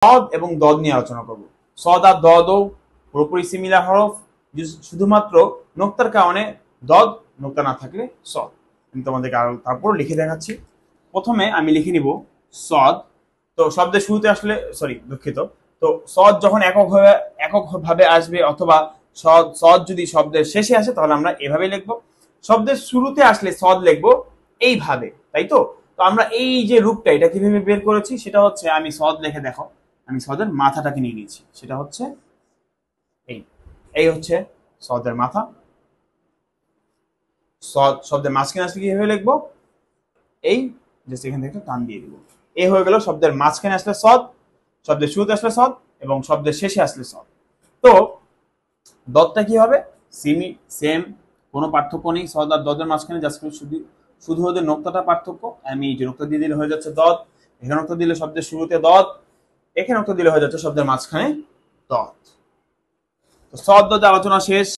সদ এবং দদ নিয়ে আলোচনা করব। সদ আর দদও পুরোপুরি সিমিলার হরফ, শুধুমাত্র নোক্তার কারণে দদ, নোক্তা না থাকলে সদ। আমি তোমাদেরকে আরো তারপর লিখে দেখাচ্ছি। প্রথমে আমি লিখে নিব সদ। তো শব্দের শুরুতে আসলে দুঃখিত, তো সদ যখন এককভাবে আসবে অথবা সদ যদি শব্দের শেষে আসে তাহলে আমরা এভাবে লিখবো। শব্দের শুরুতে আসলে সদ লিখবো এইভাবে, তাই তো? তো আমরা এই যে রূপটা, এটা কিভাবে বের করেছি সেটা হচ্ছে, আমি সদ লিখে দেখো, আমি সদের মাথাটাকে নিয়ে নিয়েছি, সেটা হচ্ছে এই এই হচ্ছে সদের মাথা। সদ শব্দের মাঝখানে আসলে কিভাবে লিখবো, এই জাস্ট এখান থেকে টান দিয়ে দিব। এই হয়ে গেল শব্দের মাঝখানে আসলে সদ, শব্দের শুরুতে আসলে সদ এবং শব্দের শেষে আসলে সদ। তো দদটা কি হবে, সেম, কোনো পার্থক্য নেই সদ আর দদের মাঝখানে, জাস্ট শুধু ওদের নোক্তাটা পার্থক্য। আমি এই যে নোক্তা দিয়ে দিলে হয়ে যাচ্ছে দদ, এখানে নোক্তা দিলে শব্দের শুরুতে দদ, এখানে নোক্তা দিলে হয়ে যাচ্ছে শব্দের মাঝখানে দদ। তো সদ দদ আলোচনা শেষ।